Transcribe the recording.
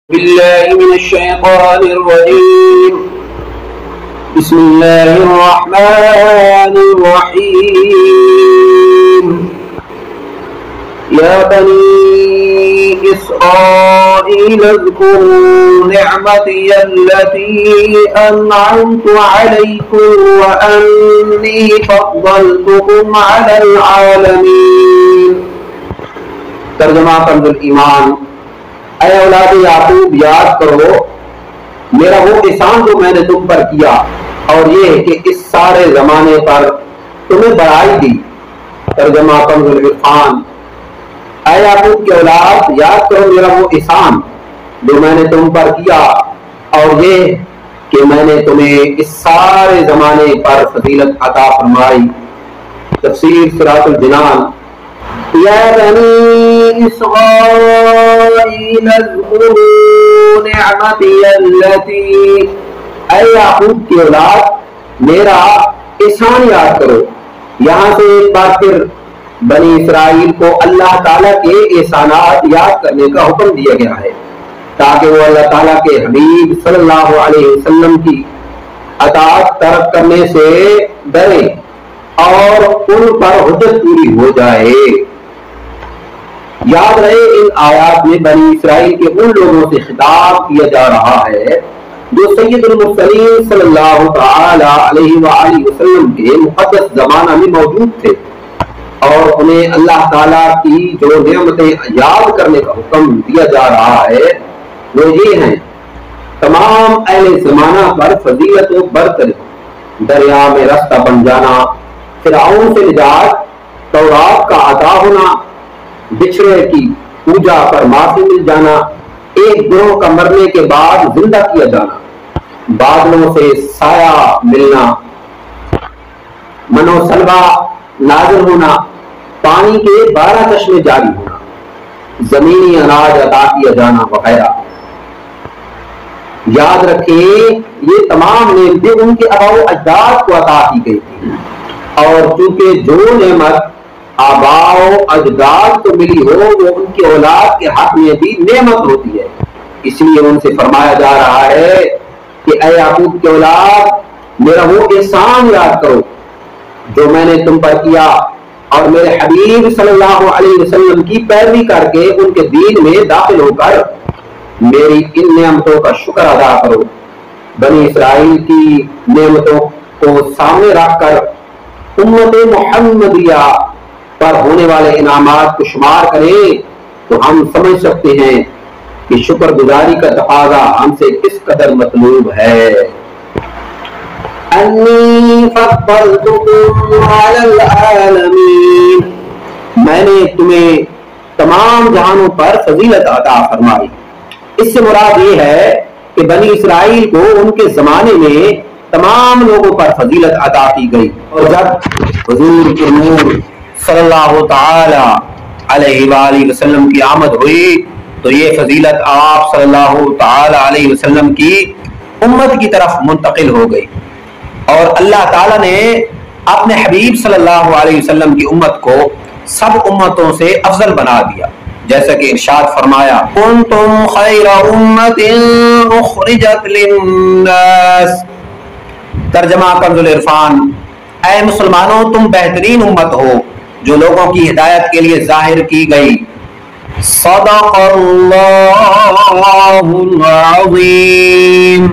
بالله من الشيطان الرجيم. بسم الله الرحمن الرحيم. يا بني إسرائيل اذكروا نعمتي التي أنعمت عليكم وأني فضلتكم على العالمين. ترجمہ کنز الایمان. اے اولاد یعقوب، یاد کرو میرا وہ احسان جو میں نے تم پر کیا، اور یہ کہ اس سارے زمانے پر تمہیں بڑائی دی. ترجمہ کنز العرفان. اے یعقوب کی اولاد، یاد کرو میرا وہ احسان جو میں نے تم پر کیا، اور یہ کہ میں نے تمہیں اس سارے زمانے پر فضیلت عطا فرمائی. تفسیر صراط الجنان. یا بنی اسرائیل اذکروا نعمتی التی. اے یعقوب کی اولاد، میرا احسان یاد کرو. یہاں سے ایک بار پھر بنی اسرائیل کو اللہ تعالیٰ کے احسانات یاد کرنے کا حکم دیا گیا ہے، تاکہ وہ اللہ تعالیٰ کے حبیب صلی اللہ علیہ وسلم کی اطاعت ترک کرنے سے ڈرے اور ان پر حجت پوری ہو جائے. یاد رہے ان آیات میں بنی اسرائیل کے ان لوگوں سے خطاب کیا جا رہا ہے جو سید المرسلین صلی اللہ تعالی علیہ وآلہ وسلم کے مقدس زمانہ میں موجود تھے، اور انہیں اللہ تعالیٰ کی جو نعمتیں یاد کرنے کا حکم دیا جا رہا ہے وہ یہ ہیں: تمام اہل زمانہ پر فضیلت و برتری، دریا میں رستہ بن جانا، فرعون سے نجات، تورات کا عطا ہونا، بچھڑے کی پوجا پر معافی مل جانا، ایک گروہ کا مرنے کے بعد زندہ کیا جانا، بادلوں سے سایہ ملنا، منو سلوا نازل ہونا، پانی کے 12 چشمے جاری ہونا، زمینی اناج عطا کیا جانا وغیرہ. یاد رکھیں یہ تمام نعمتیں ان کے آباء و اجداد کو عطا کی گئی تھی، اور چونکہ جو نعمت آباء و اجداد کو ملی ہو وہ ان کی اولاد کے حق میں بھی نعمت ہوتی ہے. اس لیے ان سے فرمایا جا رہا ہے کہ اے یعقوب کی اولاد، میرا وہ احسان یاد کرو جو میں نے تم پر کیا، اور میرے حبیب صلی اللہ علیہ وسلم کی پیروی کر کے ان کے دین میں داخل ہو کر میری ان نعمتوں کا شکر ادا کرو. بنی اسرائیل کی نعمتوں کو سامنے رکھ کر امت محمدیہ پر ہونے والے انعامات کو شمار کریں تو ہم سمجھ سکتے ہیں کہ شکر گزاری کا تقاضا ہم سے کس قدر مطلوب ہے. انی فضلتکم علی العالمین. میں نے تمہیں تمام جہانوں پر فضیلت عطا فرمائی. اس سے مراد یہ ہے کہ بنی اسرائیل کو ان کے زمانے میں تمام لوگوں پر فضیلت عطا کی گئی، اور جب حضور کے نور صلی اللہ تعالی علیہ وآلہ وسلم کی آمد ہوئی تو یہ فضیلت آپ صلی اللہ تعالی علیہ وسلم کی امت کی طرف منتقل ہو گئی، اور اللہ تعالیٰ نے اپنے حبیب صلی اللہ علیہ وسلم کی امت کو سب امتوں سے افضل بنا دیا، جیسا کہ ارشاد فرمایا: کنتم خیر امت اخرجت للناس. ترجمہ کنز العرفان. اے مسلمانوں، تم بہترین امت ہو جو لوگوں کی ہدایت کے لیے ظاہر کی گئی. صدق اللہ العظیم.